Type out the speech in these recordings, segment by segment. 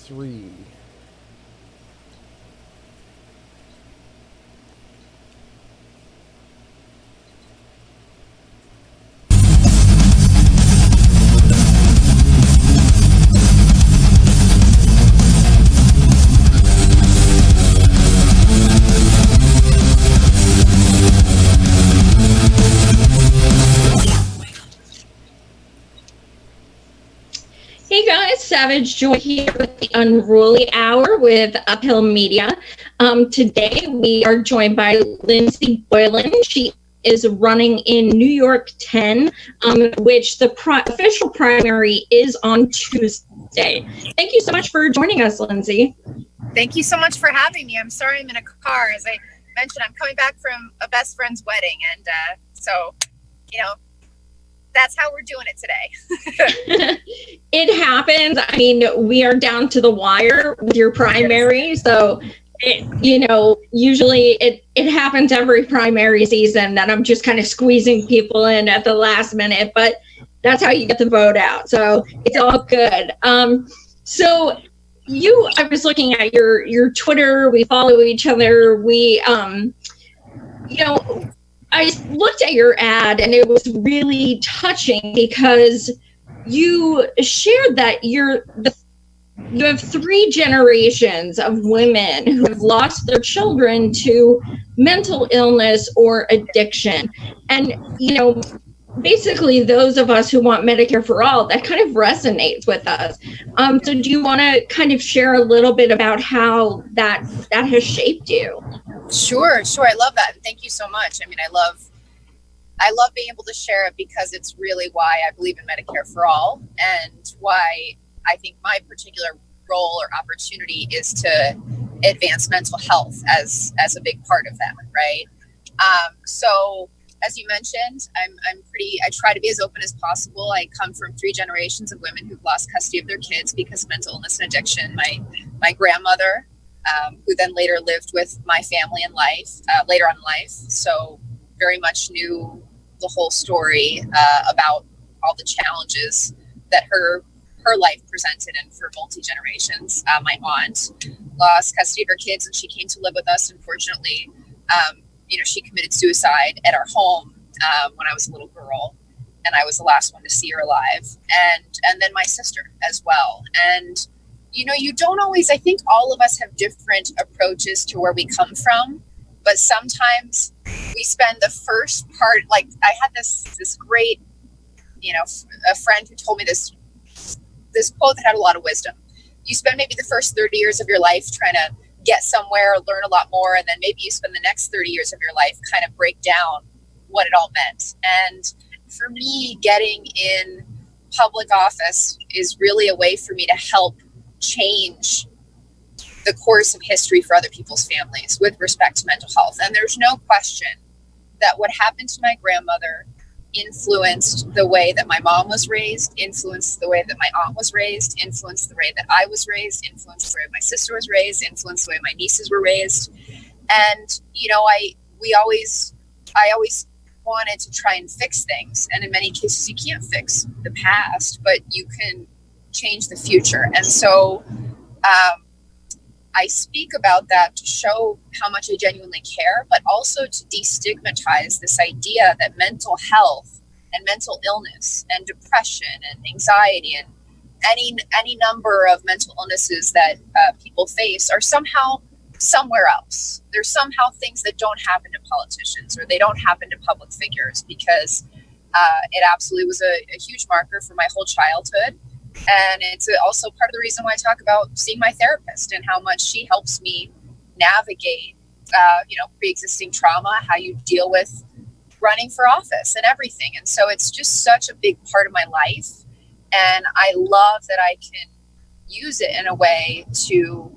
3. Hey guys, Savage Joy here with the Unruly Hour with Uphill Media. Today we are joined by Lindsey Boylan. She is running in New York 10, which the official primary is on Tuesday. Thank you so much for joining us, Lindsey. Thank you so much for having me. I'm sorry I'm in a car. As I mentioned, I'm coming back from a best friend's wedding, and that's how we're doing it today. It happens. I mean, we are down to the wire with your primary. So, usually it happens every primary season that I'm just kind of squeezing people in at the last minute. But that's how you get the vote out. So it's all good. So I was looking at your Twitter. We follow each other. I looked at your ad and it was really touching because you shared that you have 3 generations of women who have lost their children to mental illness or addiction. And, basically those of us who want Medicare for all, that kind of resonates with us. So do you want to kind of share a little bit about how that has shaped you? Sure. I love that. And thank you so much. I mean, I love being able to share it because it's really why I believe in Medicare for all and why I think my particular role or opportunity is to advance mental health as a big part of that, right? So as you mentioned, I try to be as open as possible. I come from 3 generations of women who've lost custody of their kids because of mental illness and addiction. My grandmother, who then later lived with my family in life, later on in life. So very much knew the whole story about all the challenges that her life presented and for multi-generations. My aunt lost custody of her kids and she came to live with us. Unfortunately, she committed suicide at our home when I was a little girl, and I was the last one to see her alive. And then my sister as well. And you don't always, I think all of us have different approaches to where we come from, but sometimes we spend the first part, like I had this great, a friend who told me this quote that had a lot of wisdom. You spend maybe the first 30 years of your life trying to get somewhere, learn a lot more, and then maybe you spend the next 30 years of your life kind of break down what it all meant. And for me, getting in public office is really a way for me to help change the course of history for other people's families with respect to mental health. And there's no question that what happened to my grandmother influenced the way that my mom was raised, influenced the way that my aunt was raised, influenced the way that I was raised, influenced the way my sister was raised, influenced the way my nieces were raised. And, I always wanted to try and fix things. And in many cases, you can't fix the past, but you can change the future. And so I speak about that to show how much I genuinely care, but also to destigmatize this idea that mental health and mental illness and depression and anxiety and any number of mental illnesses that people face are somehow somewhere else. There's somehow things that don't happen to politicians or they don't happen to public figures, because it absolutely was a huge marker for my whole childhood. And it's also part of the reason why I talk about seeing my therapist and how much she helps me navigate, pre-existing trauma, how you deal with running for office and everything. And so it's just such a big part of my life. And I love that I can use it in a way to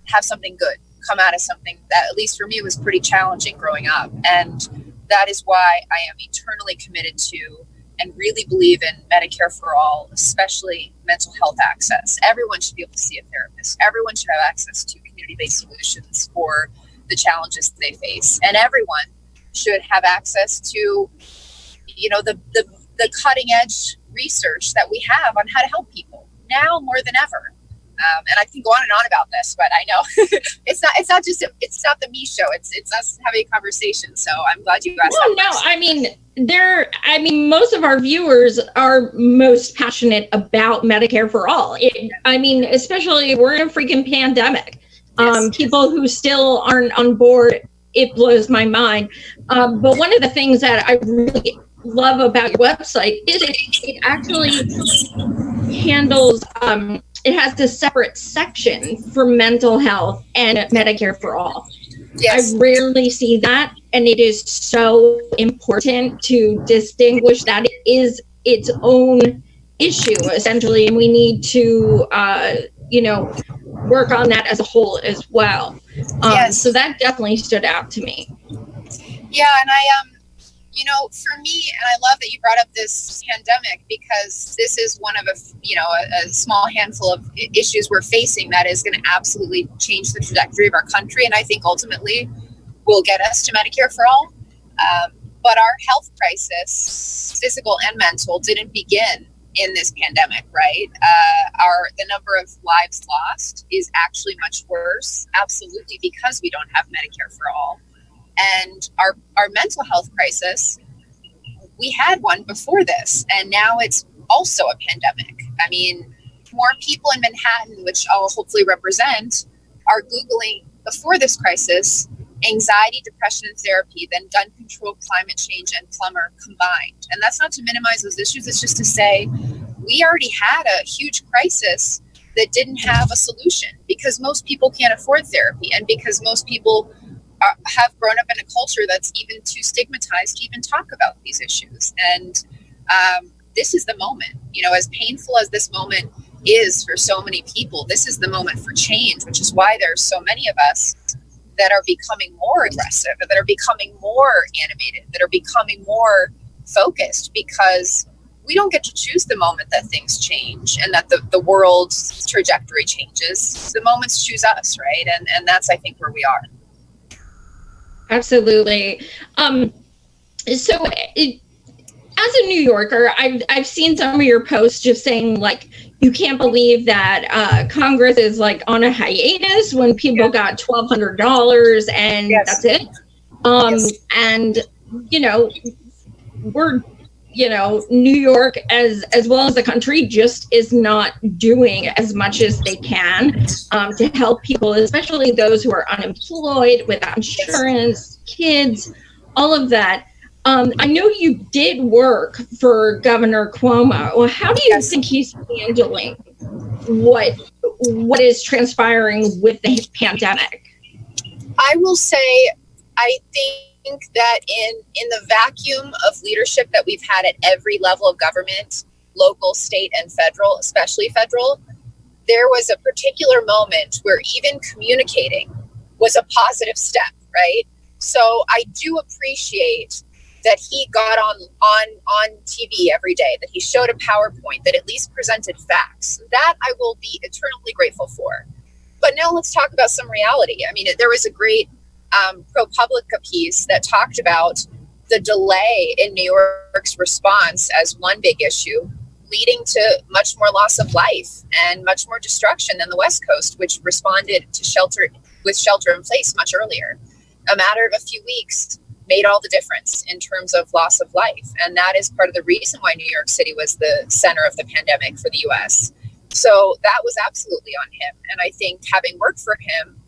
have something good come out of something that, at least for me, was pretty challenging growing up. And that is why I am eternally committed to and really believe in Medicare for all, especially mental health access. Everyone should be able to see a therapist. Everyone should have access to community-based solutions for the challenges they face. And everyone should have access to, the cutting edge research that we have on how to help people now more than ever. And I can go on and on about this, but I know it's not the me show. It's us having a conversation. So I'm glad you asked. Well, no, I mean, most of our viewers are most passionate about Medicare for all. Especially we're in a freaking pandemic. Yes. People who still aren't on board, it blows my mind. But one of the things that I really love about your website is it actually handles, it has this separate section for mental health and Medicare for all. Yes. I rarely see that, and it is so important to distinguish that it is its own issue, essentially, and we need to, work on that as a whole as well. Yes. So that definitely stood out to me. Yeah, and for me, and I love that you brought up this pandemic, because this is one of a small handful of issues we're facing that is going to absolutely change the trajectory of our country, and I think ultimately will get us to Medicare for all. But our health crisis, physical and mental, didn't begin in this pandemic, right? The number of lives lost is actually much worse, absolutely, because we don't have Medicare for all. And our mental health crisis, we had one before this, and now it's also a pandemic. I mean, more people in Manhattan, which I'll hopefully represent, are Googling before this crisis anxiety, depression, and therapy than gun control, climate change, and plumber combined. And that's not to minimize those issues. It's just to say we already had a huge crisis that didn't have a solution, because most people can't afford therapy, and because most people have grown up in a culture that's even too stigmatized to even talk about these issues. And this is the moment, as painful as this moment is for so many people, this is the moment for change, which is why there's so many of us that are becoming more aggressive, that are becoming more animated, that are becoming more focused, because we don't get to choose the moment that things change and that the world's trajectory changes. The moments choose us, right? And that's, I think, where we are. Absolutely. As a New Yorker, I've seen some of your posts just saying, like, you can't believe that Congress is like on a hiatus when people got $1,200 and that's it. And we're New York as well as the country just is not doing as much as they can to help people, especially those who are unemployed, without insurance, kids, all of that. I know you did work for Governor Cuomo. Well, how do you think he's handling what is transpiring with the pandemic? I will say, I think that in the vacuum of leadership that we've had at every level of government, local, state, and federal, especially federal, there was a particular moment where even communicating was a positive step, right? So I do appreciate that he got on TV every day, that he showed a PowerPoint that at least presented facts. That I will be eternally grateful for. But now let's talk about some reality. I mean, there was a great ProPublica piece that talked about the delay in New York's response as one big issue, leading to much more loss of life and much more destruction than the West Coast, which responded to shelter in place much earlier. A matter of a few weeks made all the difference in terms of loss of life. And that is part of the reason why New York City was the center of the pandemic for the US. So that was absolutely on him. And I think having worked for him,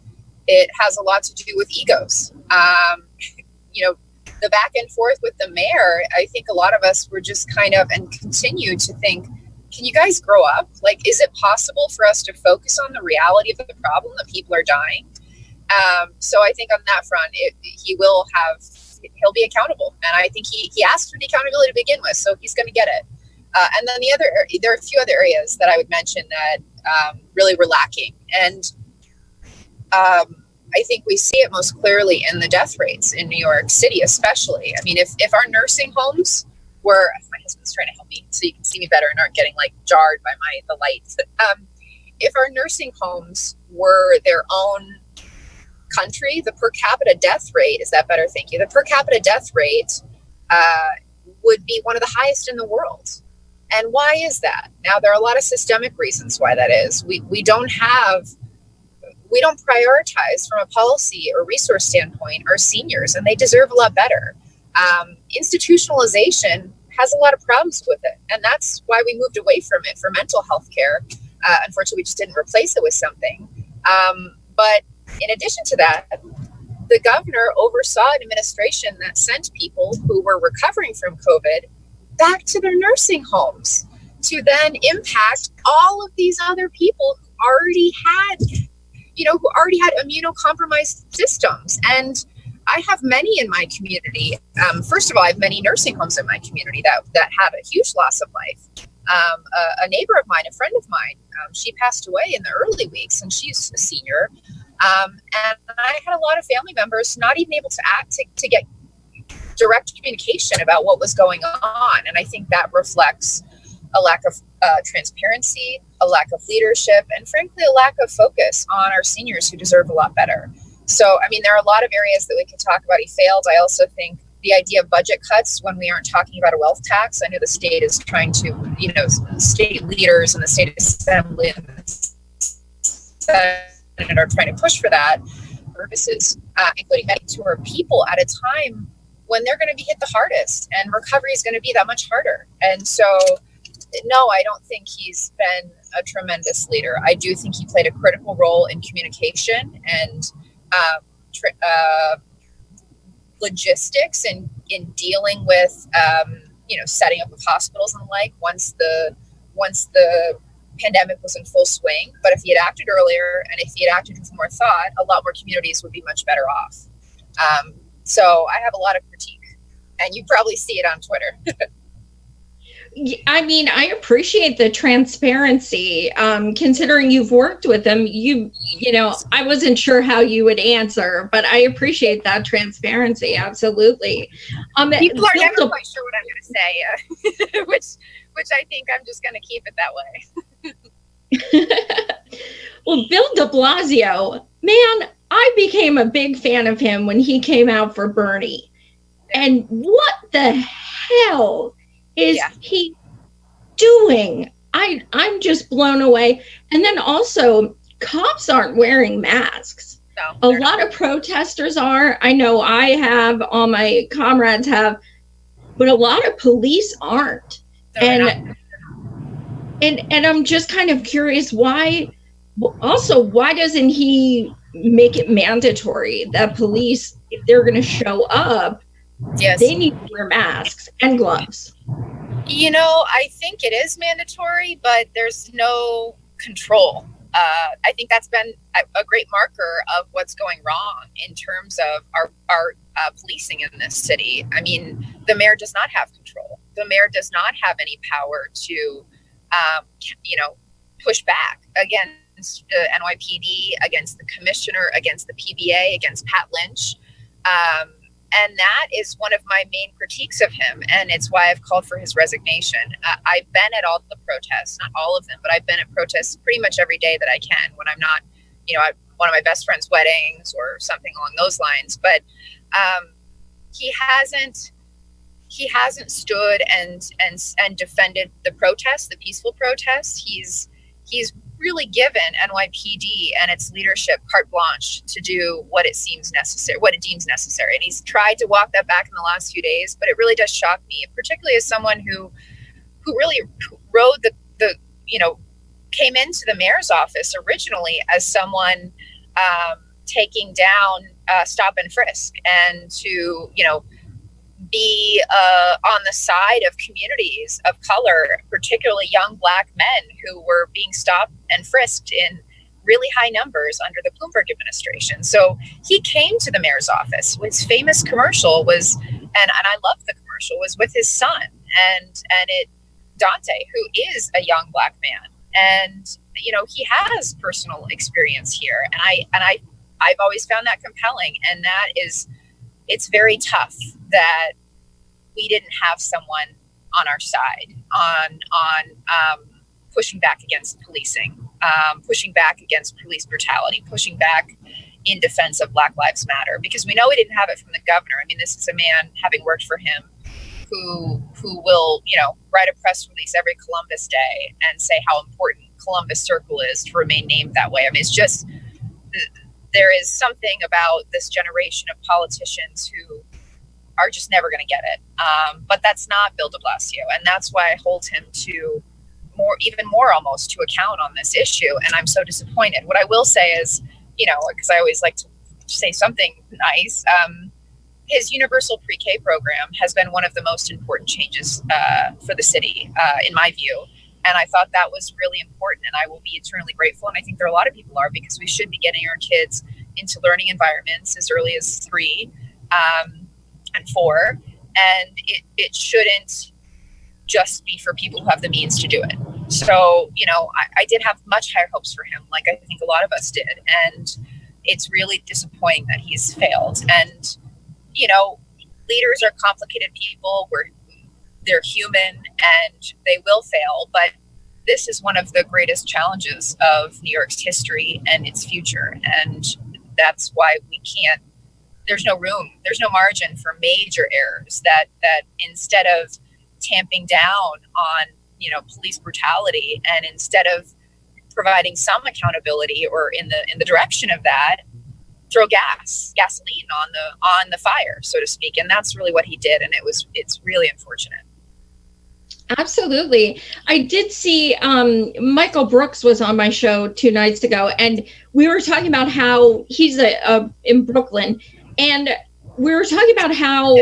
it has a lot to do with egos. The back and forth with the mayor, I think a lot of us were just kind of, and continue to think, can you guys grow up? Like, is it possible for us to focus on the reality of the problem that people are dying? So I think on that front, he'll be accountable. And I think he asked for the accountability to begin with, so he's going to get it. And then there are a few other areas that I would mention that really were lacking. And I think we see it most clearly in the death rates in New York City, especially. I mean, if our nursing homes were, my husband's trying to help me so you can see me better and aren't getting like jarred by the lights. If our nursing homes were their own country, the per capita death rate, is that better? Thank you. The per capita death rate would be one of the highest in the world. And why is that? Now, there are a lot of systemic reasons why that is. We don't prioritize from a policy or resource standpoint our seniors, and they deserve a lot better. Institutionalization has a lot of problems with it, and that's why we moved away from it for mental health care. Unfortunately, we just didn't replace it with something. But in addition to that, the governor oversaw an administration that sent people who were recovering from COVID back to their nursing homes to then impact all of these other people who already had immunocompromised systems. And I have many in my community. First of all, I have many nursing homes in my community that have a huge loss of life. A neighbor of mine, a friend of mine, she passed away in the early weeks, and she's a senior. And I had a lot of family members not even able to get direct communication about what was going on. And I think that reflects a lack of transparency, a lack of leadership, and frankly, a lack of focus on our seniors who deserve a lot better. So, I mean, there are a lot of areas that we could talk about. He failed. I also think the idea of budget cuts when we aren't talking about a wealth tax. I know the state is trying to, state leaders and the state assembly and the Senate are trying to push for that. Services, including Medicaid, who are people at a time when they're going to be hit the hardest, and recovery is going to be that much harder. And so, no, I don't think he's been a tremendous leader. I do think he played a critical role in communication and logistics and in dealing with, setting up of hospitals and the like once the pandemic was in full swing. But if he had acted earlier and if he had acted with more thought, a lot more communities would be much better off. So I have a lot of critique, and you probably see it on Twitter. I mean, I appreciate the transparency. Considering you've worked with them, I wasn't sure how you would answer, but I appreciate that transparency. Absolutely. People are never quite sure what I'm going to say, which I think I'm just going to keep it that way. Well, Bill de Blasio, man, I became a big fan of him when he came out for Bernie. And what the hell is he doing? I'm just blown away. And then also, cops aren't wearing masks. No, a lot of protesters are. I know I have, all my comrades have, but a lot of police aren't. And I'm just kind of curious why doesn't he make it mandatory that police, if they're going to show up, they need to wear masks and gloves? I think it is mandatory, but there's no control. I think that's been a great marker of what's going wrong in terms of our policing in this city. I mean, the mayor does not have control. The mayor does not have any power to, push back against the NYPD, against the commissioner, against the PBA, against Pat Lynch. And that is one of my main critiques of him. And it's why I've called for his resignation. I've been at all the protests, not all of them, but I've been at protests pretty much every day that I can when I'm not, at one of my best friend's weddings or something along those lines. But he hasn't stood and defended the protests, the peaceful protests. He's really given NYPD and its leadership carte blanche to do what it deems necessary. And he's tried to walk that back in the last few days, but it really does shock me, particularly as someone who really rode came into the mayor's office originally as someone taking down stop and frisk and to, be on the side of communities of color, particularly young Black men who were being stopped and frisked in really high numbers under the Bloomberg administration. So he came to the mayor's office. His famous commercial was, and I love the commercial, was with his son and Dante, who is a young Black man. And, he has personal experience here. And I've always found that compelling. And that is, it's very tough that we didn't have someone on our side on pushing back against policing, pushing back against police brutality, pushing back in defense of Black Lives Matter, because we know we didn't have it from the governor. I mean, this is a man, having worked for him who will, write a press release every Columbus Day and say how important Columbus Circle is to remain named that way. I mean, it's just, there is something about this generation of politicians who are just never going to get it. But that's not Bill de Blasio. And that's why I hold him to even more almost to account on this issue. And I'm so disappointed. What I will say is, because I always like to say something nice, his universal pre-K program has been one of the most important changes for the city, in my view. And I thought that was really important, and I will be eternally grateful. And I think there are a lot of people are, because we should be getting our kids into learning environments as early as 3 and 4. And it shouldn't just be for people who have the means to do it. So, I did have much higher hopes for him, like I think a lot of us did. And it's really disappointing that he's failed. And, leaders are complicated people. They're human and they will fail. But this is one of the greatest challenges of New York's history and its future. And that's why there's no room, there's no margin for major errors, that instead of tamping down on, police brutality, and instead of providing some accountability or in the direction of that, throw gasoline on the fire, so to speak. And that's really what he did. And it's really unfortunate. Absolutely. I did see Michael Brooks was on my show 2 nights ago, and we were talking about how he's in Brooklyn, and we were talking about how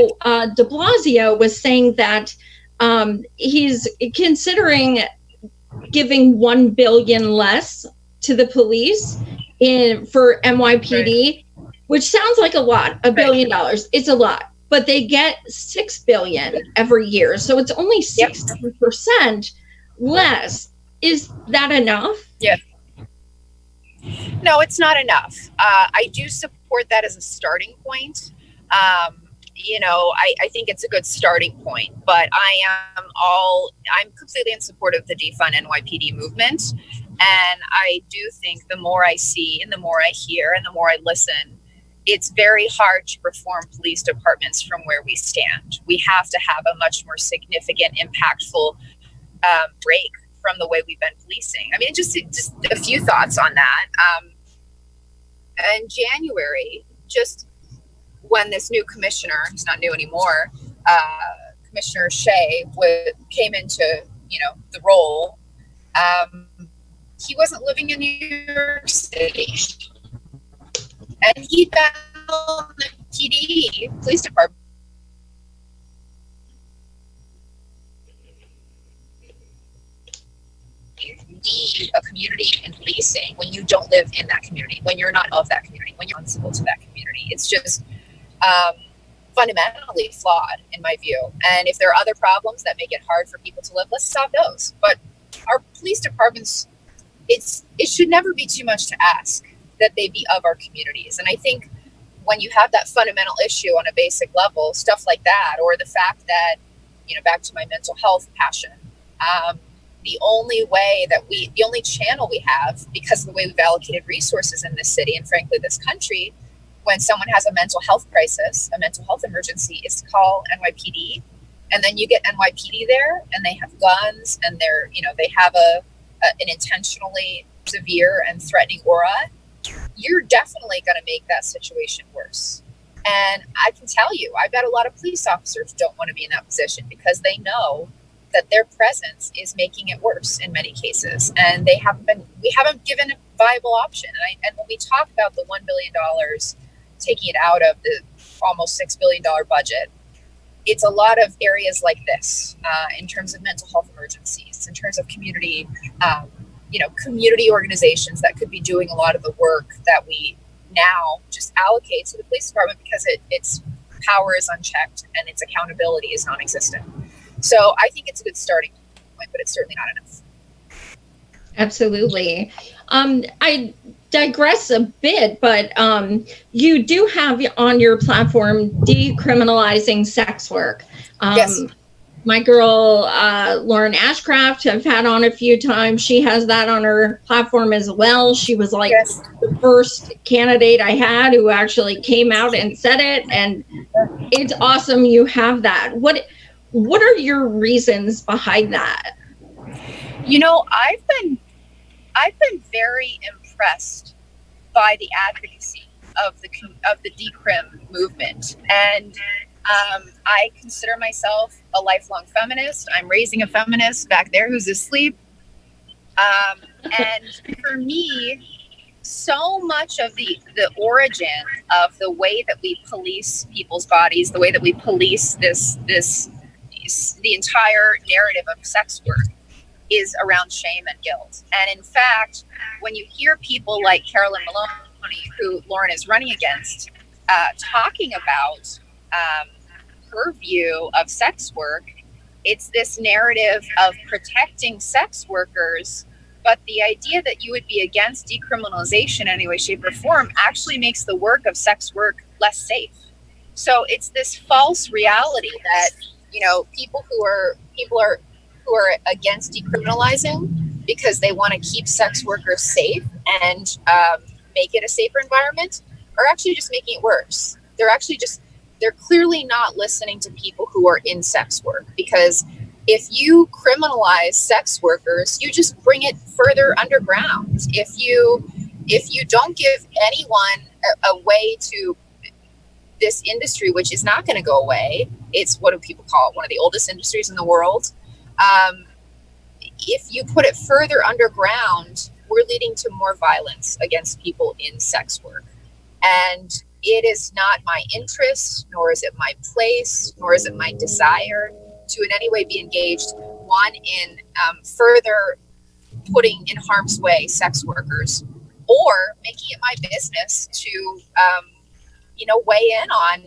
de Blasio was saying that he's considering giving $1 billion less to the police for NYPD, right, which sounds like a lot. $1 billion, it's a lot. But they get $6 billion every year, so it's only 60% less. Is that enough? Yeah. No, it's not enough. I do support that as a starting point. I think it's a good starting point, but I'm completely in support of the defund NYPD movement. And I do think the more I see and the more I hear and the more I listen, it's very hard to reform police departments from where we stand. We have to have a much more significant, impactful break from the way we've been policing. I mean, just a few thoughts on that. In January, just when this new commissioner, he's not new anymore, Commissioner Shea came into, the role, he wasn't living in New York City. And he found the PD, police department, be a community in policing when you don't live in that community, when you're not of that community, when you're responsible to that community. It's just fundamentally flawed in my view. And if there are other problems that make it hard for people to live, let's solve those. But our police departments, it should never be too much to ask that they be of our communities. And I think when you have that fundamental issue on a basic level, stuff like that, or the fact that, back to my mental health passion, the only channel we have, because of the way we've allocated resources in this city and frankly this country, when someone has a mental health crisis, a mental health emergency, is to call NYPD. And then you get NYPD there and they have guns and they have an intentionally severe and threatening aura. You're definitely going to make that situation worse. And I can tell you, I bet a lot of police officers don't want to be in that position because they know that their presence is making it worse in many cases. And we haven't given a viable option. And when we talk about the $1 billion, taking it out of the almost $6 billion budget, it's a lot of areas like this, in terms of mental health emergencies, in terms of community, community organizations that could be doing a lot of the work that we now just allocate to the police department because its power is unchecked and its accountability is non-existent. So I think it's a good starting point, but it's certainly not enough. Absolutely. I digress a bit, but you do have on your platform decriminalizing sex work. Yes. My girl, Lauren Ashcraft, I've had on a few times. She has that on her platform as well. She was like the first candidate I had who actually came out and said it. And it's awesome you have that. what are your reasons behind that? You know, I've been very impressed by the advocacy of the decrim movement, and I consider myself a lifelong feminist. I'm raising a feminist back there who's asleep, and for me, so much of the origin of the way that we police people's bodies, the way that we police the entire narrative of sex work, is around shame and guilt. And in fact, when you hear people like Carolyn Maloney, who Lauren is running against, talking about her view of sex work, it's this narrative of protecting sex workers. But the idea that you would be against decriminalization in any way, shape, or form actually makes the work of sex work less safe. So it's this false reality that, you know, people who are against decriminalizing because they want to keep sex workers safe and make it a safer environment are actually just making it worse. They're clearly not listening to people who are in sex work, because if you criminalize sex workers, you just bring it further underground. If you don't give anyone a way to this industry, which is not going to go away, it's, what do people call it, one of the oldest industries in the world. If you put it further underground, we're leading to more violence against people in sex work. And it is not my interest, nor is it my place, nor is it my desire to in any way be engaged, one, in further putting in harm's way sex workers, or making it my business to, weigh in on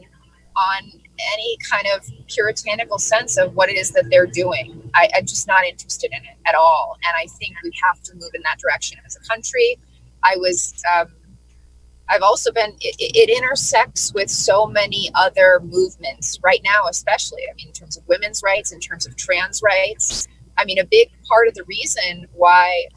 any kind of puritanical sense of what it is that they're doing. I'm just not interested in it at all. And I think we have to move in that direction as a country. I've also been, it intersects with so many other movements right now, especially, I mean, in terms of women's rights, in terms of trans rights. I mean, a big part of the reason why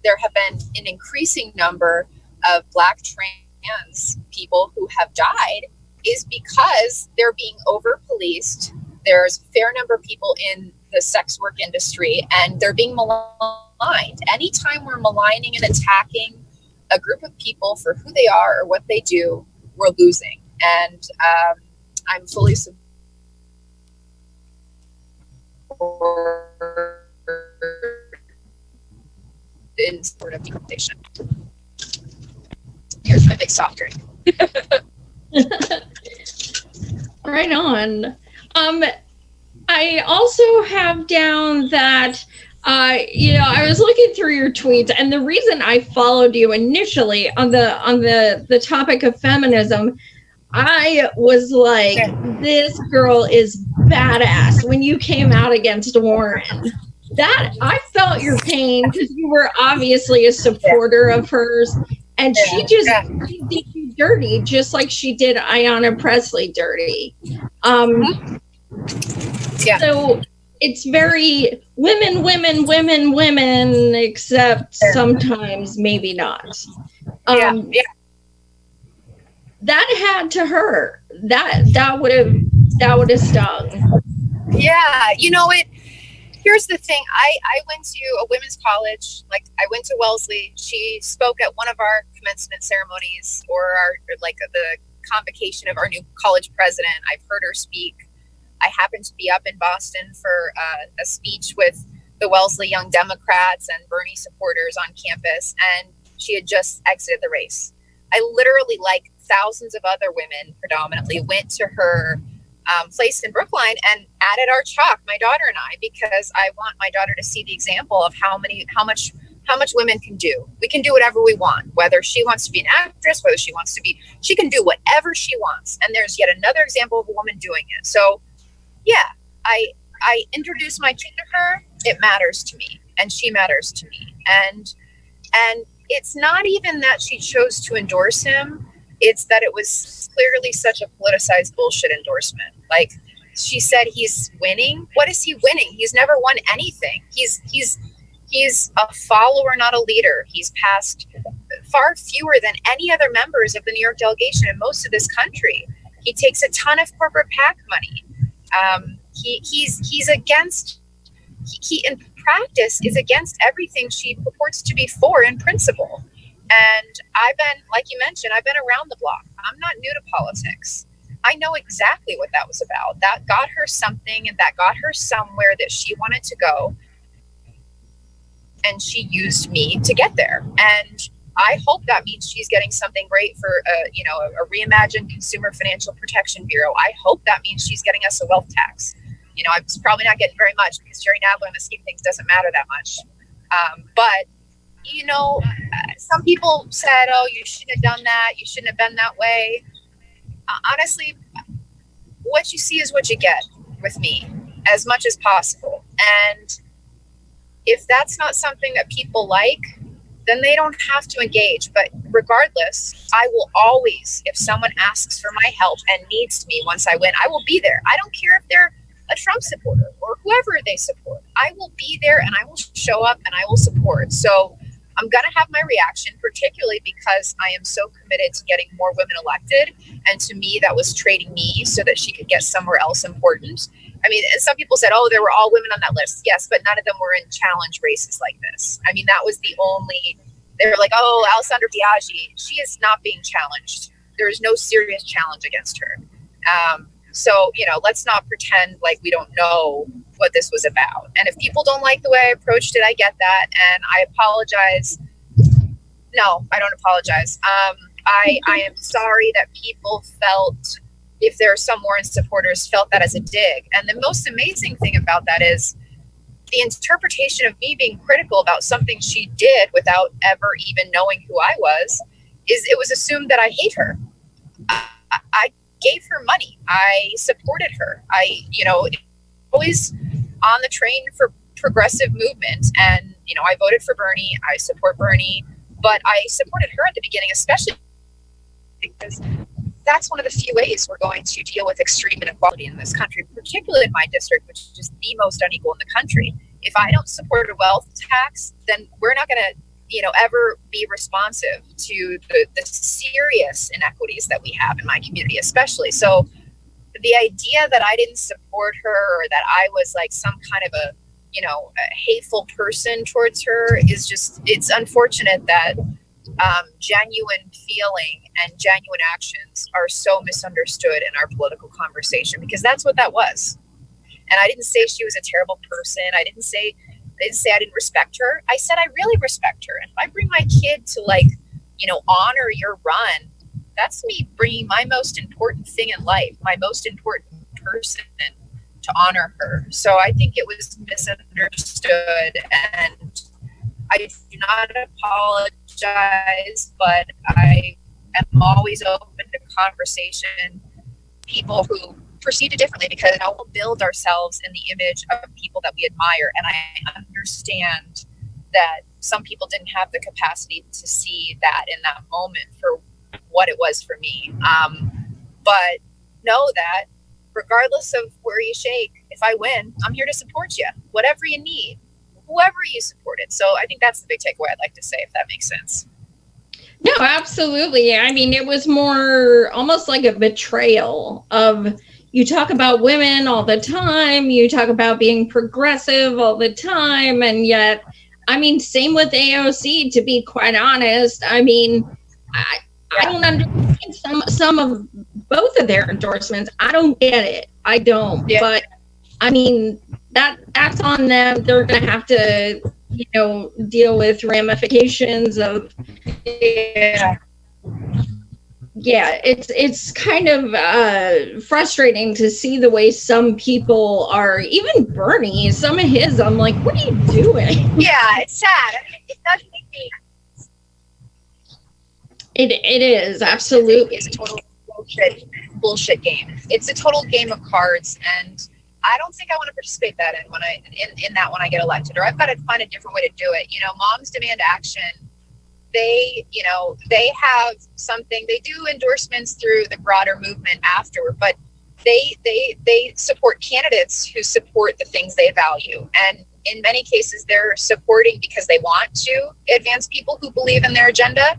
there have been an increasing number of Black trans people who have died is because they're being over-policed. There's a fair number of people in the sex work industry, and they're being maligned. Anytime we're maligning and attacking a group of people for who they are or what they do, we're losing. And I'm fully supportive in support of decriminalization. Here's my big soft drink. Right on. I also have down that I was looking through your tweets, and the reason I followed you initially on the topic of feminism, I was like, this girl is badass when you came out against Warren. That I felt your pain because you were obviously a supporter of hers, and she just did you dirty, just like she did Ayanna Pressley dirty. So it's very women, except sometimes maybe not. That had to hurt. That would have stung. Yeah, here's the thing. I went to a women's college. Like, I went to Wellesley. She spoke at one of our commencement ceremonies, or the convocation of our new college president. I've heard her speak. I happened to be up in Boston for a speech with the Wellesley Young Democrats and Bernie supporters on campus, and she had just exited the race. I literally, like thousands of other women predominantly, went to her place in Brookline and added our chalk, my daughter and I, because I want my daughter to see the example of how much women can do. We can do whatever we want, whether she wants to be an actress, whether she can do whatever she wants. And there's yet another example of a woman doing it. So yeah, I introduced my kid to her. It matters to me, and she matters to me. And it's not even that she chose to endorse him. It's that it was clearly such a politicized bullshit endorsement. Like, she said he's winning. What is he winning? He's never won anything. He's a follower, not a leader. He's passed far fewer than any other members of the New York delegation in most of this country. He takes a ton of corporate PAC money. He's against, he in practice is against everything she purports to be for in principle. And I've been, like you mentioned, I've been around the block. I'm not new to politics. I know exactly what that was about. That got her something, and that got her somewhere that she wanted to go. And she used me to get there. And I hope that means she's getting something great for a reimagined Consumer Financial Protection Bureau. I hope that means she's getting us a wealth tax. I was probably not getting very much because Jerry Nadler in the scheme of things doesn't matter that much. But some people said, oh, you shouldn't have done that. You shouldn't have been that way. Honestly, what you see is what you get with me, as much as possible. And if that's not something that people like, then they don't have to engage. But regardless, I will always, if someone asks for my help and needs me once I win, I will be there. I don't care if they're a Trump supporter or whoever they support. I will be there, and I will show up, and I will support. So I'm going to have my reaction, particularly because I am so committed to getting more women elected. And to me, that was trading me so that she could get somewhere else important. I mean, some people said, oh, there were all women on that list. Yes, but none of them were in challenge races like this. I mean, that was the only, they were like, oh, Alessandra Biaggi, she is not being challenged. There is no serious challenge against her. So, let's not pretend like we don't know what this was about. And if people don't like the way I approached it, I get that. And I apologize. No, I don't apologize. I am sorry that people felt, if there are some Warren supporters, felt that as a dig. And the most amazing thing about that is the interpretation of me being critical about something she did without ever even knowing who I was, is it was assumed that I hate her. I gave her money. I supported her. Always on the train for progressive movement. And, I voted for Bernie. I support Bernie, but I supported her at the beginning, especially because that's one of the few ways we're going to deal with extreme inequality in this country, particularly in my district, which is the most unequal in the country. If I don't support a wealth tax, then we're not going to ever be responsive to the serious inequities that we have in my community, especially. So the idea that I didn't support her, or that I was like some kind of a hateful person towards her, is just, it's unfortunate that genuine feeling and genuine actions are so misunderstood in our political conversation, because that's what that was. And I didn't say she was a terrible person. I didn't say I didn't respect her. I said I really respect her. And if I bring my kid to honor your run, that's me bringing my most important thing in life, my most important person, to honor her. So I think it was misunderstood, and I do not apologize, but I am always open to conversation. People who perceived it differently, because we'll build ourselves in the image of people that we admire. And I understand that some people didn't have the capacity to see that in that moment for what it was for me. But know that regardless of where you shake, if I win, I'm here to support you, whatever you need, whoever you supported. So I think that's the big takeaway I'd like to say, if that makes sense. No, absolutely. I mean, it was more almost like a betrayal of, you talk about women all the time, you talk about being progressive all the time, and yet, I mean, same with AOC, to be quite honest. I mean, I don't understand some of both of their endorsements. I don't get it. I don't. Yeah. But I mean, that's on them. They're going to have to, deal with ramifications of. Yeah, it's kind of frustrating to see the way some people are, even Bernie, some of his, I'm like, what are you doing? Yeah, it's sad. It doesn't make me. It is, absolutely. It's a total bullshit game. It's a total game of cards, and I don't think I want to participate in that when I get elected, or I've got to find a different way to do it. Moms Demand Action. They have something, they do endorsements through the broader movement afterward, but they support candidates who support the things they value. And in many cases, they're supporting because they want to advance people who believe in their agenda.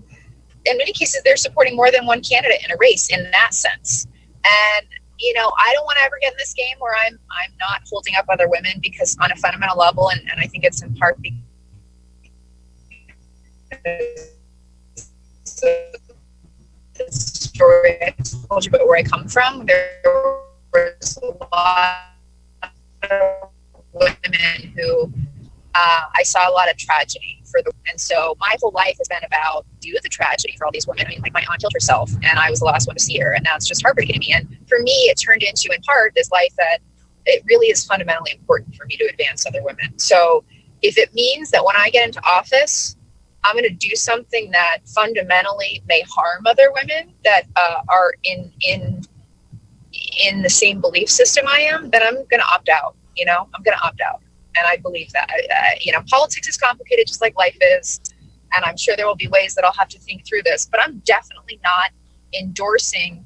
In many cases, they're supporting more than one candidate in a race in that sense. And I don't want to ever get in this game where I'm not holding up other women, because on a fundamental level, and I think it's in part because the story I told you about where I come from, there was a lot of women who I saw a lot of tragedy and so my whole life has been about the tragedy for all these women. I mean, like, my aunt killed herself, and I was the last one to see her, and that's just heartbreaking to me. And for me, it turned into, in part, this life that it really is fundamentally important for me to advance other women. So if it means that when I get into office, I'm going to do something that fundamentally may harm other women that are in the same belief system I am, then I'm going to opt out. I'm going to opt out. And I believe that, politics is complicated, just like life is. And I'm sure there will be ways that I'll have to think through this, but I'm definitely not endorsing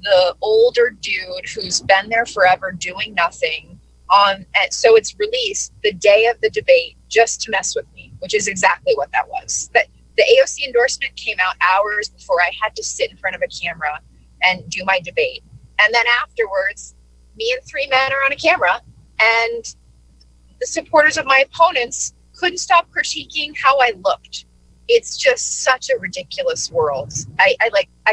the older dude who's been there forever doing nothing and so it's released the day of the debate just to mess with me, which is exactly what that was. That the AOC endorsement came out hours before I had to sit in front of a camera and do my debate. And then afterwards, me and 3 men are on a camera, and the supporters of my opponents couldn't stop critiquing how I looked. It's just such a ridiculous world. I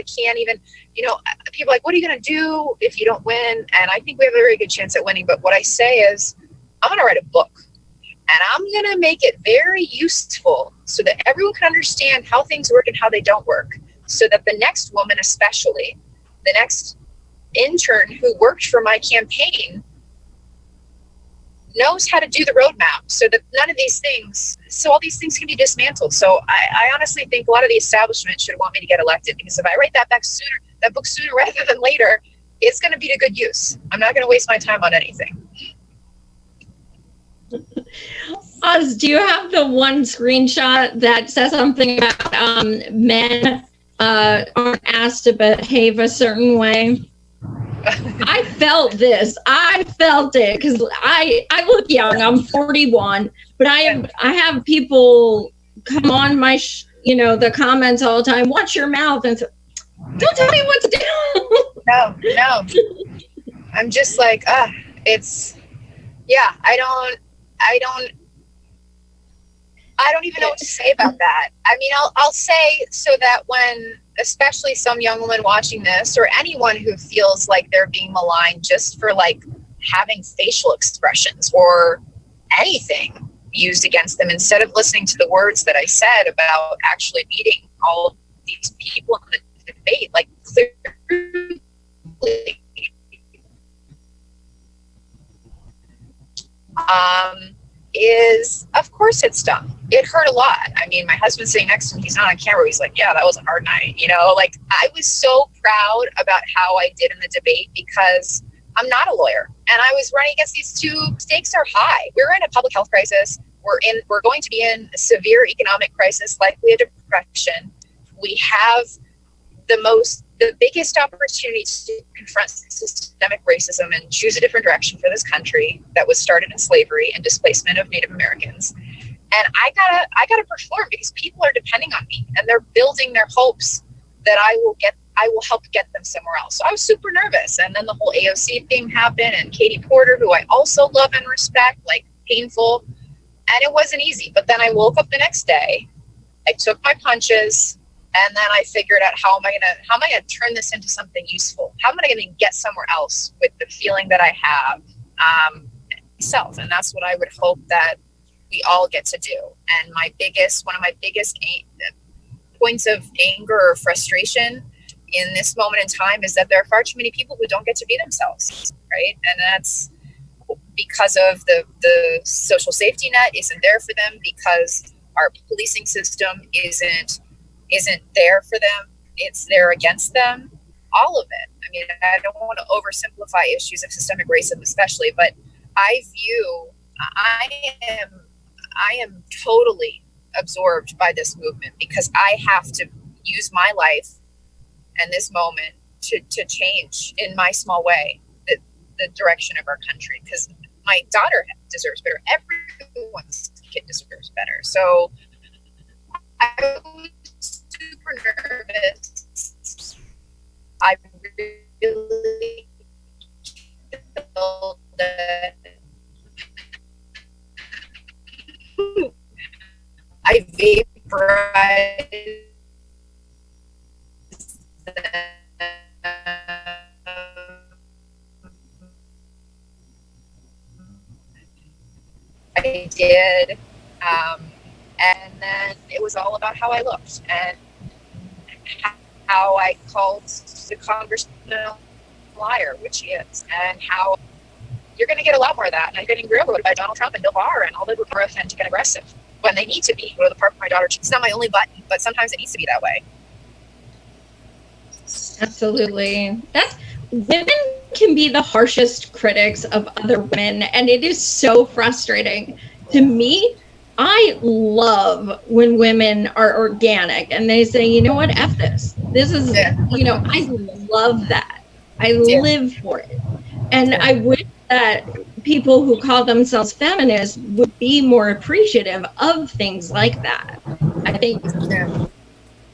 can't even, people are like, what are you going to do if you don't win? And I think we have a very good chance at winning. But what I say is, I'm going to write a book, and I'm going to make it very useful so that everyone can understand how things work and how they don't work. So that the next woman, especially the next intern who worked for my campaign, knows how to do the roadmap, so that all these things can be dismantled. So I honestly think a lot of the establishment should want me to get elected, because if I write that book sooner rather than later, it's going to be to good use. I'm not going to waste my time on anything. Oz, do you have the one screenshot that says something about men aren't asked to behave a certain way? I felt this. I felt it because I look young. I'm 41, but I have people come on my the comments all the time. Watch your mouth, and don't tell me what to do. No. I'm just like, I don't even know what to say about that. I mean, I'll say so that when, especially some young woman watching this, or anyone who feels like they're being maligned just for like having facial expressions or anything used against them, instead of listening to the words that I said about actually meeting all of these people in the debate, like clearly, is, of course it stung. It hurt a lot. I mean, my husband's sitting next to me. He's not on camera. He's like, yeah, that was a hard night. Like, I was so proud about how I did in the debate, because I'm not a lawyer, and I was running against these two. Stakes are high. We're in a public health crisis. We're going to be in a severe economic crisis, likely a depression. We have the biggest opportunity to confront systemic racism and choose a different direction for this country that was started in slavery and displacement of Native Americans. And I gotta perform, because people are depending on me, and they're building their hopes that I will help get them somewhere else. So I was super nervous. And then the whole AOC thing happened, and Katie Porter, who I also love and respect, like, painful. And it wasn't easy. But then I woke up the next day, I took my punches, and then I figured out how am I gonna turn this into something useful? How am I gonna get somewhere else with the feeling that I have myself? And that's what I would hope that we all get to do. And one of my biggest points of anger or frustration in this moment in time is that there are far too many people who don't get to be themselves, right? And that's because of the social safety net isn't there for them, because our policing system isn't there for them. It's there against them. All of it. I mean, I don't want to oversimplify issues of systemic racism, especially, but I am totally absorbed by this movement, because I have to use my life and this moment to change in my small way the direction of our country, because my daughter deserves better. Everyone's kid deserves better. So I was super nervous. I really I did. And then it was all about how I looked and how I called the Congressional liar, which he is, and how you're going to get a lot more of that. And I'm getting railroaded by Donald Trump and Bill Barr and all the more authentic and aggressive when they need to be. Go to the park with my daughter. It's not my only button, but sometimes it needs to be that way. Absolutely. Women can be the harshest critics of other women, and it is so frustrating. To me, I love when women are organic and they say, you know what, F this. This is, I love that. I live for it. And I wish that people who call themselves feminists would be more appreciative of things like that. I think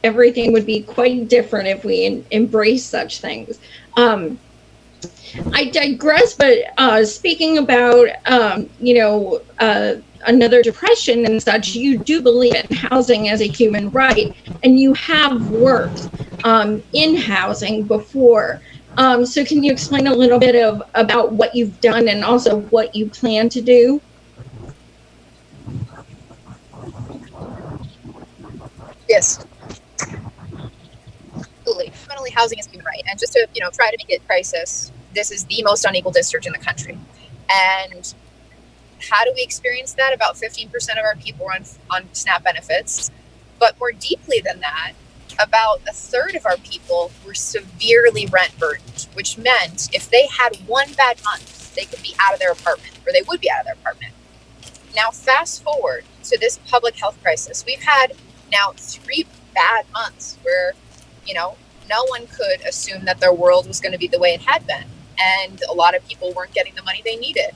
everything would be quite different if we embrace such things. I digress, but speaking about, another depression and such, you do believe in housing as a human right, and you have worked in housing before. So can you explain a little bit about what you've done and also what you plan to do? Yes. Absolutely. Fundamentally, housing is human right. And just to, try to make it crisis, this is the most unequal district in the country. And how do we experience that? About 15% of our people are on SNAP benefits. But more deeply than that, about a third of our people were severely rent burdened, which meant if they had one bad month, they could be out of their apartment, or they would be out of their apartment. Now, fast forward to this public health crisis. We've had now 3 bad months where, no one could assume that their world was going to be the way it had been. And a lot of people weren't getting the money they needed.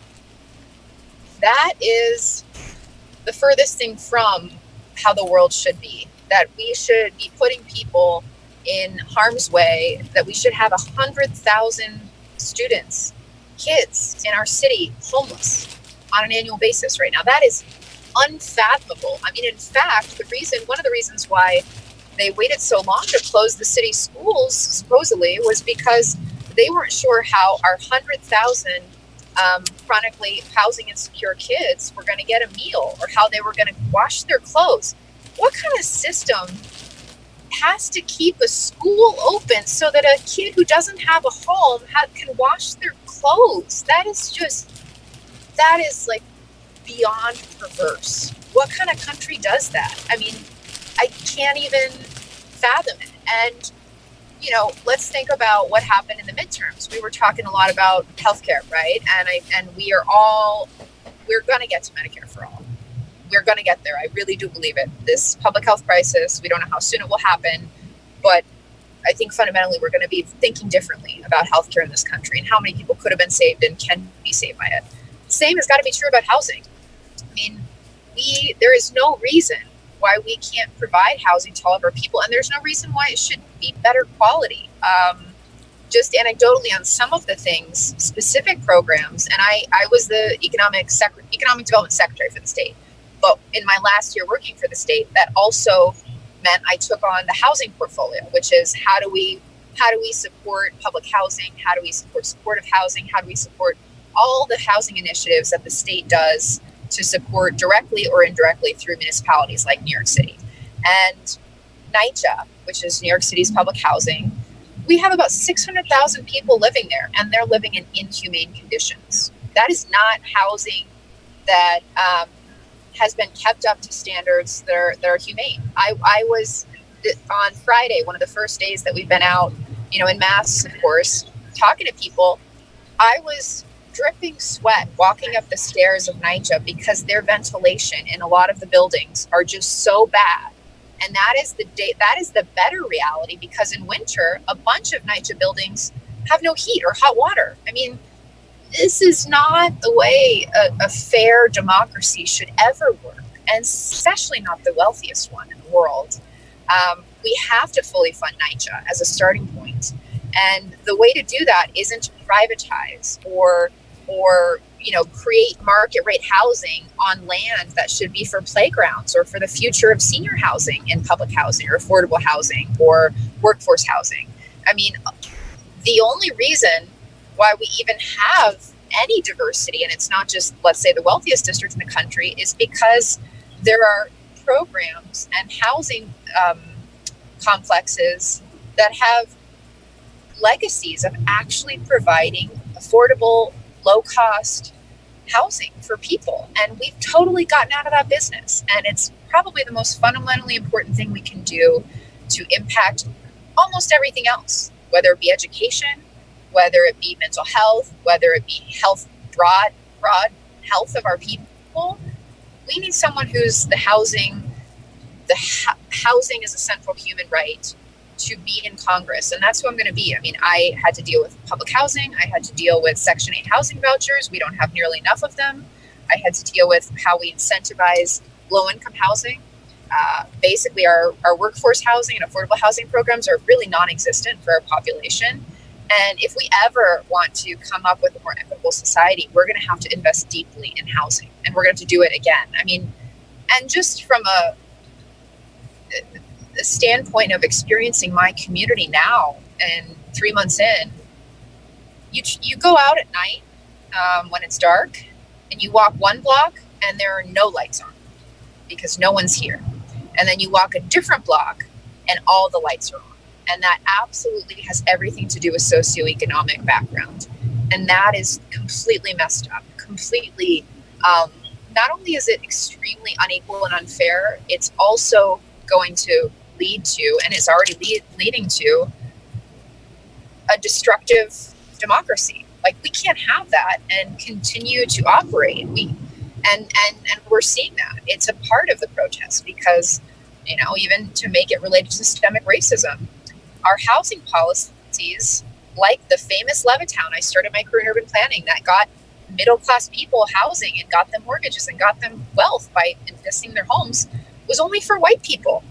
That is the furthest thing from how the world should be, that we should be putting people in harm's way, that we should have 100,000 students, kids in our city homeless on an annual basis right now. That is unfathomable. I mean, in fact, one of the reasons why they waited so long to close the city schools, supposedly, was because they weren't sure how our 100,000 chronically housing insecure kids were going to get a meal, or how they were going to wash their clothes. What kind of system has to keep a school open so that a kid who doesn't have a home can wash their clothes? That is like beyond perverse. What kind of country does that? I mean, I can't even fathom it. And let's think about what happened in the midterms. We were talking a lot about healthcare, right? And we're going to get to Medicare for all. We're going to get there. I really do believe it. This public health crisis, we don't know how soon it will happen, but I think fundamentally we're going to be thinking differently about healthcare in this country and how many people could have been saved and can be saved by it. Same has got to be true about housing. I mean, there is no reason why we can't provide housing to all of our people, and there's no reason why it shouldn't be better quality. Just anecdotally on some of the things, specific programs, and I was the economic development secretary for the state, but in my last year working for the state, that also meant I took on the housing portfolio, which is how do we support public housing, how do we support supportive housing, how do we support all the housing initiatives that the state does to support directly or indirectly through municipalities like New York City. And NYCHA, which is New York City's public housing, we have about 600,000 people living there, and they're living in inhumane conditions. That is not housing that has been kept up to standards that are humane. I was on Friday, one of the first days that we've been out, in masks, of course, talking to people. I was dripping sweat walking up the stairs of NYCHA because their ventilation in a lot of the buildings are just so bad. And that is the better reality, because in winter, a bunch of NYCHA buildings have no heat or hot water. I mean, this is not the way a fair democracy should ever work, and especially not the wealthiest one in the world. We have to fully fund NYCHA as a starting point. And the way to do that isn't to privatize or create market rate housing on land that should be for playgrounds or for the future of senior housing and public housing or affordable housing or workforce housing. I mean, the only reason why we even have any diversity, and it's not just, let's say, the wealthiest district in the country, is because there are programs and housing complexes that have legacies of actually providing affordable, low-cost housing for people. And we've totally gotten out of that business. And it's probably the most fundamentally important thing we can do to impact almost everything else, whether it be education, whether it be mental health, whether it be health, broad health of our people. We need someone who's housing is a central human right to be in Congress. And that's who I'm going to be. I mean, I had to deal with public housing. I had to deal with Section 8 housing vouchers. We don't have nearly enough of them. I had to deal with how we incentivize low-income housing. Basically, our workforce housing and affordable housing programs are really non-existent for our population. And if we ever want to come up with a more equitable society, we're going to have to invest deeply in housing. And we're going to have to do it again. I mean, and just from a standpoint of experiencing my community now and 3 months in, you go out at night when it's dark and you walk one block and there are no lights on because no one's here. And then you walk a different block and all the lights are on. And that absolutely has everything to do with socioeconomic background. And that is completely messed up, completely. Not only is it extremely unequal and unfair, it's also going to lead to, and is already leading to, a destructive democracy. Like, we can't have that and continue to operate. And we're seeing that. It's a part of the protest because, even to make it related to systemic racism, our housing policies, like the famous Levittown, I started my career in urban planning, that got middle-class people housing and got them mortgages and got them wealth by investing in their homes, was only for white people.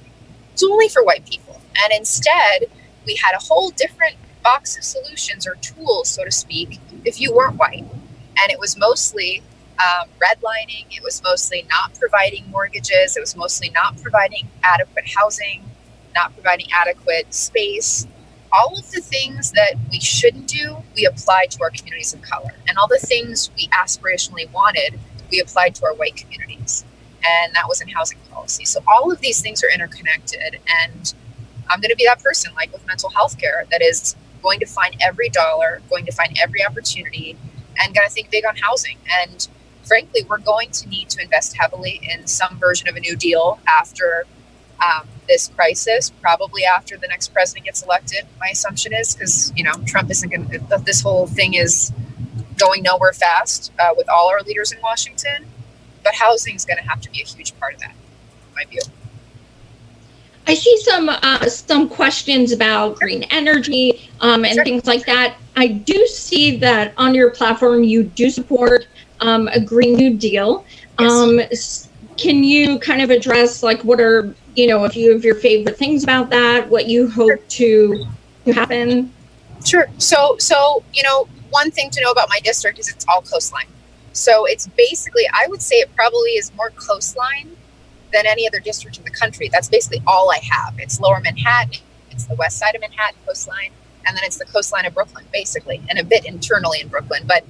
It's only for white people. And instead, we had a whole different box of solutions or tools, so to speak, if you weren't white. And it was mostly redlining. It was mostly not providing mortgages. It was mostly not providing adequate housing, not providing adequate space. All of the things that we shouldn't do, we applied to our communities of color. And all the things we aspirationally wanted, we applied to our white communities. And that was in housing policy. So all of these things are interconnected. And I'm going to be that person, like with mental health care, that is going to find every dollar, going to find every opportunity, and going to think big on housing. And frankly, we're going to need to invest heavily in some version of a New Deal after this crisis, probably after the next president gets elected, my assumption is, because, Trump isn't going to, this whole thing is going nowhere fast with all our leaders in Washington. But housing is going to have to be a huge part of that, in my view. I see some questions about green energy and Sure. things like that. I do see that on your platform you do support a Green New Deal. Yes. Can you kind of address, like, what are, a few of your favorite things about that, what you hope to happen? Sure. So, one thing to know about my district is it's all coastline. So it's basically, I would say it probably is more coastline than any other district in the country. That's basically all I have. It's lower Manhattan, it's the west side of Manhattan coastline, and then it's the coastline of Brooklyn, basically, and a bit internally in Brooklyn. But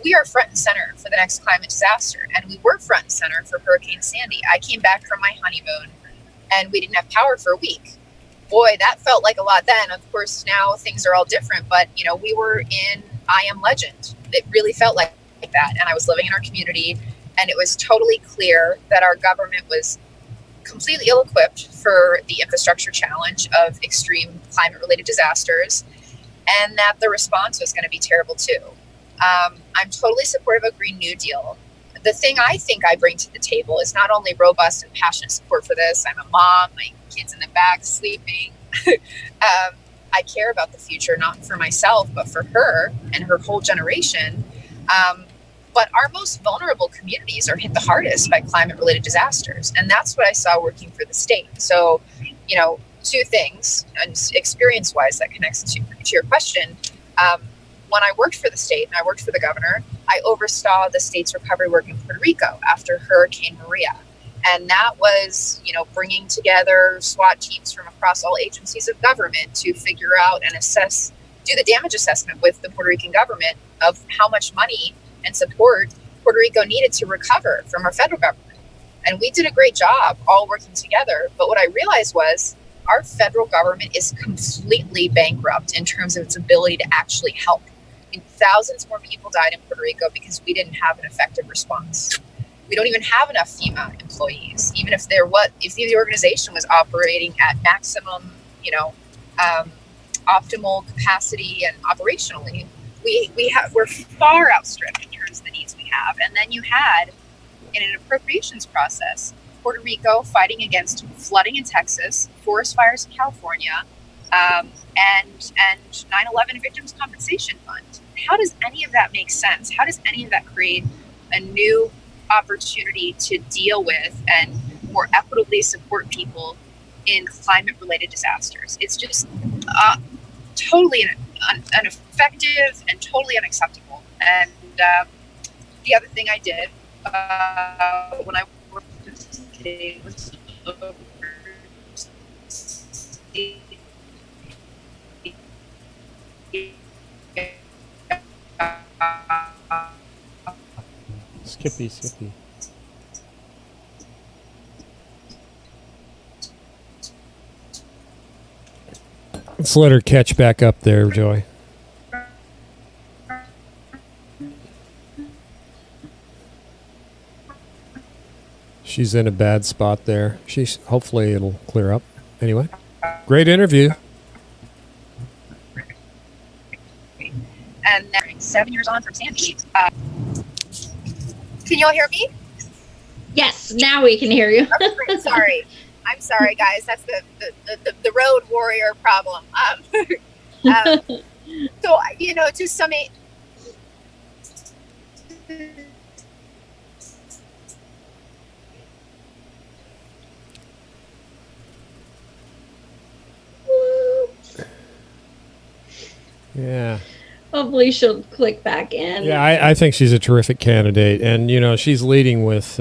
we are front and center for the next climate disaster, and we were front and center for Hurricane Sandy. I came back from my honeymoon, and we didn't have power for a week. Boy, that felt like a lot then. Of course, now things are all different, but, we were in I Am Legend. It really felt like that, and I was living in our community, and it was totally clear that our government was completely ill-equipped for the infrastructure challenge of extreme climate-related disasters, and that the response was going to be terrible too. I'm totally supportive of Green New Deal. The thing I think I bring to the table is not only robust and passionate support for this. I'm a mom, my kid's in the back sleeping. I care about the future, not for myself, but for her and her whole generation. But our most vulnerable communities are hit the hardest by climate-related disasters. And that's what I saw working for the state. So, two things, and experience-wise that connects to your question. When I worked for the state and I worked for the governor, I oversaw the state's recovery work in Puerto Rico after Hurricane Maria. And that was, bringing together SWAT teams from across all agencies of government to figure out and do the damage assessment with the Puerto Rican government of how much money and support Puerto Rico needed to recover from our federal government. And we did a great job all working together. But what I realized was our federal government is completely bankrupt in terms of its ability to actually help. Thousands more people died in Puerto Rico because we didn't have an effective response. We don't even have enough FEMA employees, even if the organization was operating at maximum, optimal capacity and operationally. We're far outstripped in terms of the needs we have. And then you had, in an appropriations process, Puerto Rico fighting against flooding in Texas, forest fires in California, and 9/11 Victims Compensation Fund. How does any of that make sense? How does any of that create a new opportunity to deal with and more equitably support people in climate-related disasters? It's just totally ineffective and totally unacceptable. And the other thing I did when I worked today was Skippy. Let's let her catch back up there, Joy. She's in a bad spot there. Hopefully it'll clear up. Anyway, great interview. And they're 7 years on from Sandy. Can you all hear me? Yes, now we can hear you. Sorry. I'm sorry, guys. That's the road warrior problem. So, to some yeah. Hopefully she'll click back in. Yeah, I think she's a terrific candidate. And, she's leading with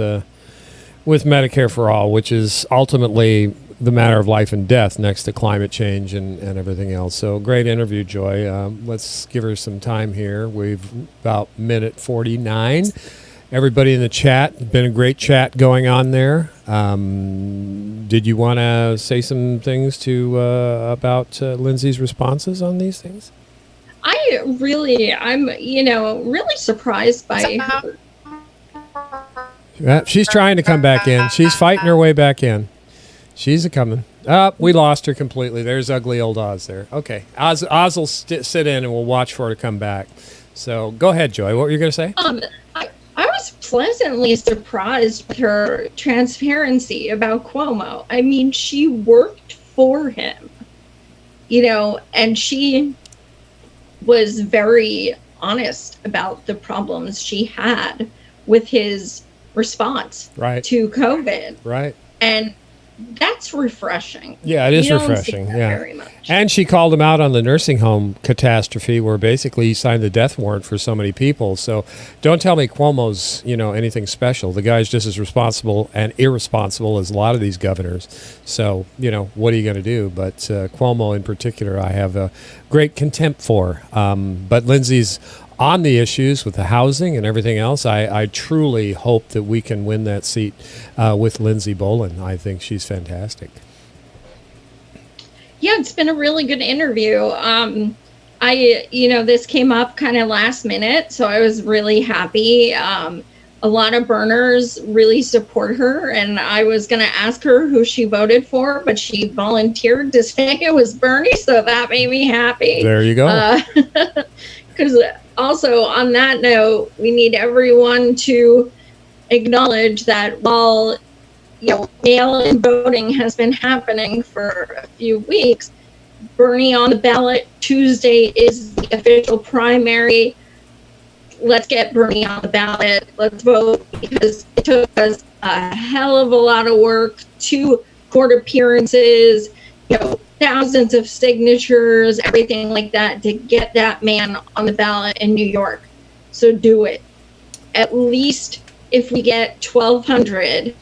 Medicare for All, which is ultimately the matter of life and death next to climate change and everything else. So great interview, Joy. Let's give her some time here. We've about minute 49. Everybody in the chat, been a great chat going on there. Did you want to say some things about Lindsey's responses on these things? I'm really surprised by her. Yeah, she's trying to come back in. She's fighting her way back in. She's a-coming. We lost her completely. There's ugly old Oz there. Okay. Oz will sit in and we'll watch for her to come back. So go ahead, Joy. What were you going to say? I was pleasantly surprised with her transparency about Cuomo. I mean, she worked for him, and she was very honest about the problems she had with his response to COVID. Right. And that's refreshing. Yeah, it is refreshing. Yeah. Very much. And she called him out on the nursing home catastrophe where basically he signed the death warrant for so many people. So don't tell me Cuomo's, anything special. The guy's just as responsible and irresponsible as a lot of these governors. So, what are you going to do? But Cuomo in particular, I have a great contempt for. But Lindsey's on the issues with the housing and everything else. I truly hope that we can win that seat with Lindsey Boylan. I think she's fantastic. Yeah, it's been a really good interview. This came up kind of last minute, so I was really happy. A lot of burners really support her, and I was going to ask her who she voted for, but she volunteered to say it was Bernie, so that made me happy. There you go. Because also, on that note, we need everyone to acknowledge that while, mail-in voting has been happening for a few weeks, Bernie on the ballot Tuesday is the official primary. Let's get Bernie on the ballot. Let's vote, because it took us a hell of a lot of work, 2 court appearances, thousands of signatures, everything like that, to get that man on the ballot in New York. So do it. At least if we get 1,200,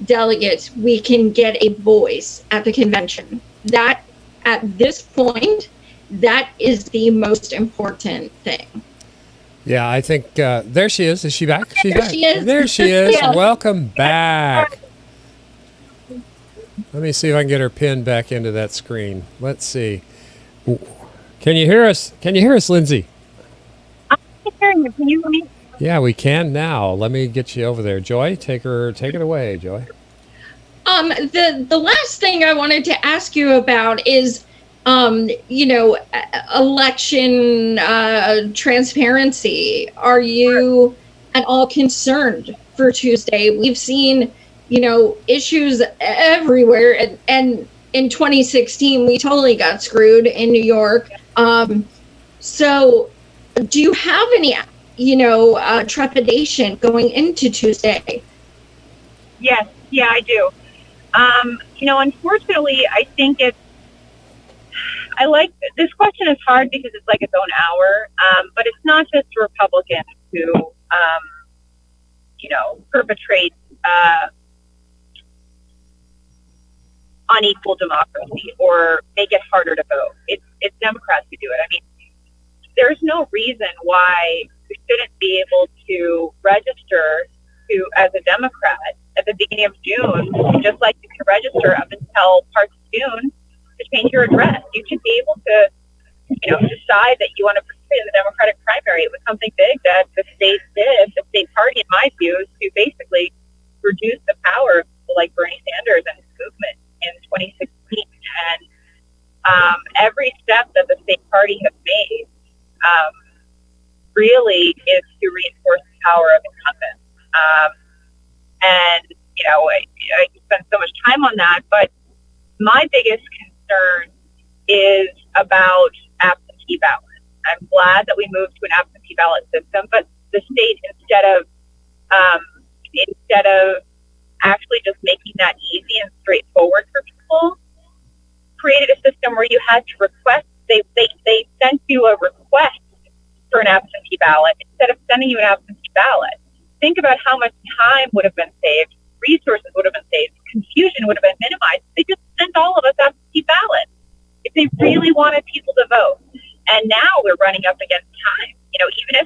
delegates we can get a voice at the convention. That, at this point, that is the most important thing. Yeah, I think there she is. Is she back? She's There back. she is. There she is. Yeah. Welcome back. Let me see if I can get her pinned back into that screen. Let's see. Can you hear us? Can you hear us, Lindsey? I'm hearing you. Can you hear me? Yeah, we can now. Let me get you over there. Joy, take it away, Joy. The last thing I wanted to ask you about is, election transparency. Are you at all concerned for Tuesday? We've seen, issues everywhere, and in 2016 we totally got screwed in New York. So, do you have any, trepidation going into Tuesday? Yes, yeah, I do. Unfortunately, I think this question is hard because it's like its own hour, but it's not just Republicans who, perpetrate unequal democracy or make it harder to vote. It's Democrats who do it. I mean, there's no reason why you shouldn't be able to register as a Democrat at the beginning of June, just like you can register up until parts of June to change your address. You should be able to, decide that you want to participate in the Democratic primary. It was something big that the state did, the state party, in my view, to basically reduce the power of people like Bernie Sanders and his movement in 2016. And every step that the state party has made really is to reinforce the power of incumbents. I spent so much time on that, but my biggest concern is about absentee ballots. I'm glad that we moved to an absentee ballot system, but the state, instead of actually just making that easy and straightforward for people, created a system where you had to request. They sent you a request for an absentee ballot instead of sending you an absentee ballot. Think about how much time would have been saved, resources would have been saved, confusion would have been minimized. They just sent all of us absentee ballots if they really wanted people to vote. And now we're running up against time. Even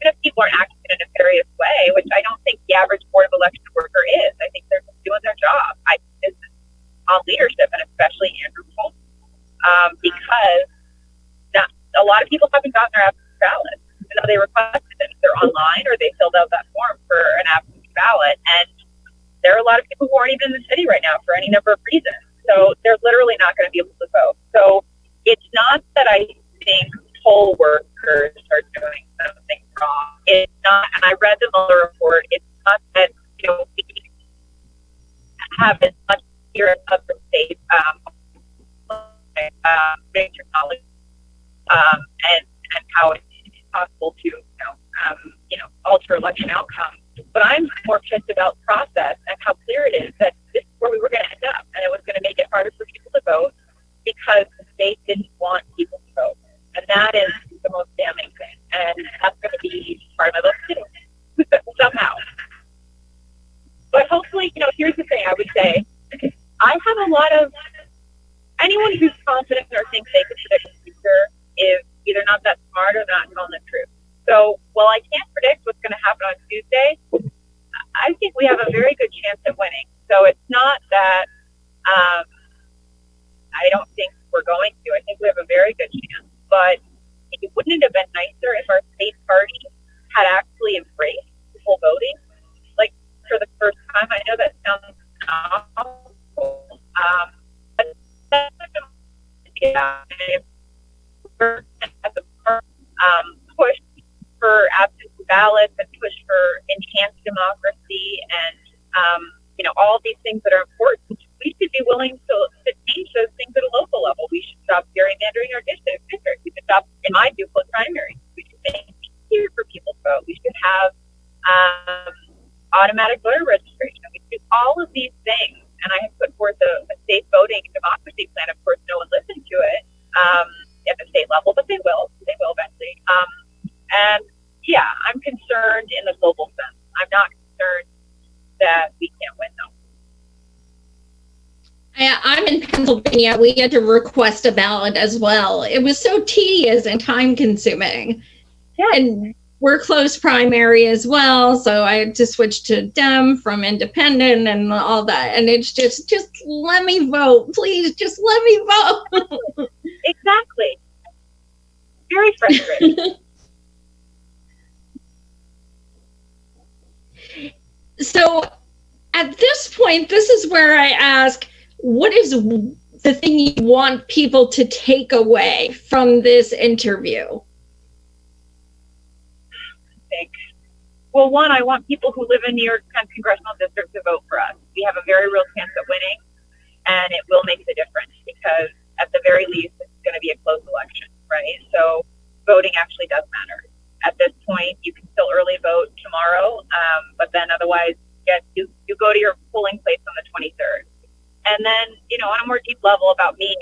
if people are acting in a nefarious way, which I don't think the average Board of Election worker is. I think they're just doing their job. This is on leadership, and especially Andrew Cuomo, because a lot of people haven't gotten their absentee ballots. They requested it, they're online or they filled out that form for an absentee ballot. And there are a lot of people who aren't even in the city right now for any number of reasons. So they're literally not going to be able to vote. So it's not that I think poll workers are doing something wrong. It's not, and I read the Mueller report, it's not that, we have as much here in other states, technology, and how it's possible to, alter election outcomes. But I'm more pissed about process and how clear it is that this is where we were going to end up, and it was going to make it harder for people to vote because the state didn't want people to vote. And that is the most damning thing. And that's going to be part of my list too, somehow. But hopefully, here's the thing I would say. I have a lot of, anyone who's confident or thinks they can predict the future is either not that smart or not telling the truth. So while I can't predict what's going to happen on Tuesday, I think we have a very good chance at winning. So it's not that I don't think we're going to. I think we have a very good chance. But it wouldn't it have been nicer if our state party had actually embraced full voting? Like, for the first time, I know that sounds awful. Push for absentee ballots and push for enhanced democracy and all these things that are important. We should be willing to change those things at a local level. We should stop gerrymandering our districts. We should stop, in my view, put primaries. We should make it easier for people to vote. We should have automatic voter registration. We should do all of these things. And I have put forth a state voting democracy plan. Of course, no one listened to it at the state level, but they will. They will eventually. And yeah, I'm concerned in the global sense. I'm not concerned that we can't win, though. Pennsylvania, we had to request a ballot as well. It was so tedious and time consuming. Yeah. And we're close primary as well, so I had to switch to Dem from independent and all that. And it's just let me vote, please, just let me vote. Exactly. Very frustrating. So at this point, this is where I ask, what is the thing you want people to take away from this interview? Well, one, I want people who live in New York Congressional District to vote for us. We have a very real chance at winning, and it will make the difference because at the very least, it's going to be a close election, right? So voting actually does matter. At this point, you can still early vote tomorrow, but then otherwise, you go to your polling place on the 23rd. And then, on a more deep level about me,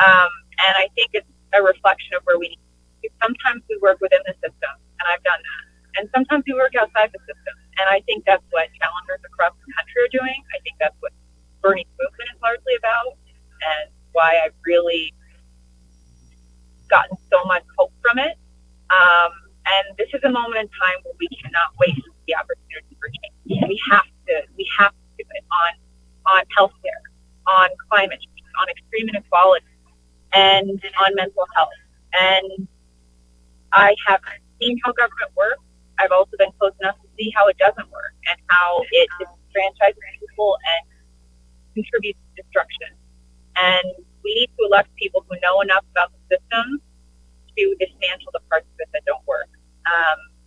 and I think it's a reflection of where we need to be. Sometimes we work within the system, and I've done that. And sometimes we work outside the system. And I think that's what challengers across the country are doing. I think that's what Bernie's movement is largely about, and why I've really gotten so much hope from it. And this is a moment in time where we cannot waste the opportunity for change. We have to do it on healthcare, on climate change, on extreme inequality, and on mental health. And I have seen how government works. I've also been close enough to see how it doesn't work and how it disenfranchises people and contributes to destruction. And we need to elect people who know enough about the system to dismantle the parts of it that don't work.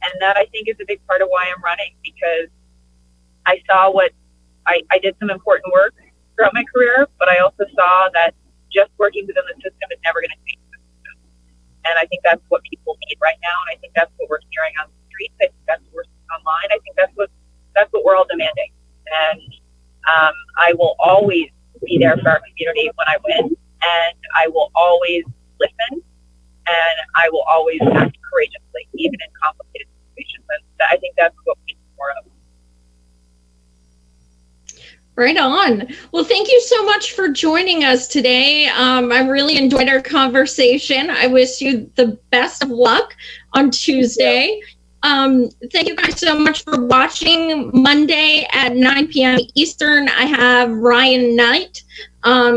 And that, I think, is a big part of why I'm running, because I saw I did some important work throughout my career, but I also saw that just working within the system is never going to change the system. And I think that's what people need right now, and I think that's what we're hearing on the streets. I think that's what we're seeing online. I think that's what we're all demanding. And I will always be there for our community when I win, and I will always listen, and I will always act courageously, even in complicated situations. And I think that's what we need more of. Right on. Well, thank you so much for joining us today. I really enjoyed our conversation. I wish you the best of luck on Tuesday. Thank you guys so much for watching. Monday at 9 p.m. Eastern, I have Ryan Knight.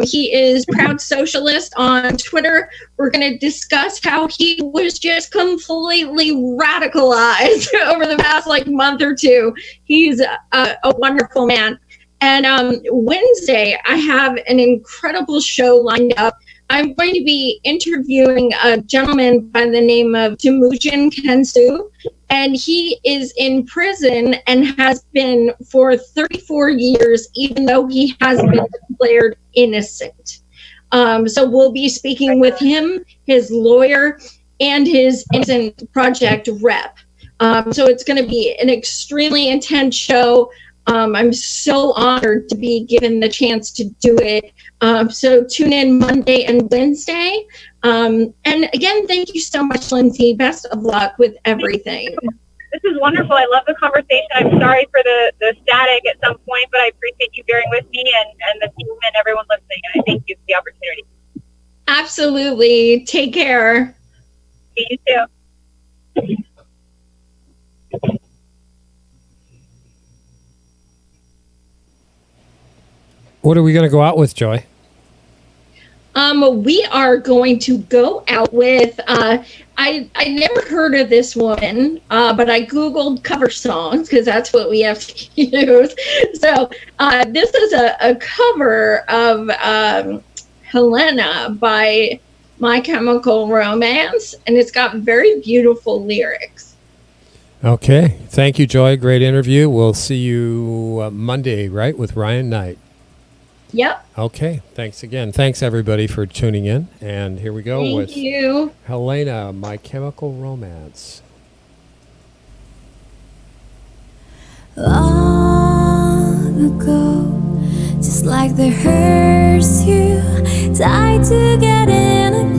He is Proud Socialist on Twitter. We're going to discuss how he was just completely radicalized over the past month or two. He's a wonderful man. And Wednesday, I have an incredible show lined up. I'm going to be interviewing a gentleman by the name of Temujin Kensu, and he is in prison and has been for 34 years, even though he has been declared innocent. So we'll be speaking with him, his lawyer, and his Innocent Project rep. So it's going to be an extremely intense show. I'm so honored to be given the chance to do it. So tune in Monday and Wednesday. And again, thank you so much, Lindsey. Best of luck with everything. This is wonderful. I love the conversation. I'm sorry for the static at some point, but I appreciate you bearing with me and the team and everyone listening. And I thank you for the opportunity. Absolutely. Take care. You too. What are we going to go out with, Joy? We are going to go out with, I never heard of this woman, but I Googled cover songs because that's what we have to use. So this is a cover of Helena by My Chemical Romance, and it's got very beautiful lyrics. Okay. Thank you, Joy. Great interview. We'll see you Monday, right, with Ryan Knight. Yep. Okay. Thanks again. Thanks, everybody, for tuning in. And here we go with you. Helena, My Chemical Romance. Long ago, just like the hearse you tied together in a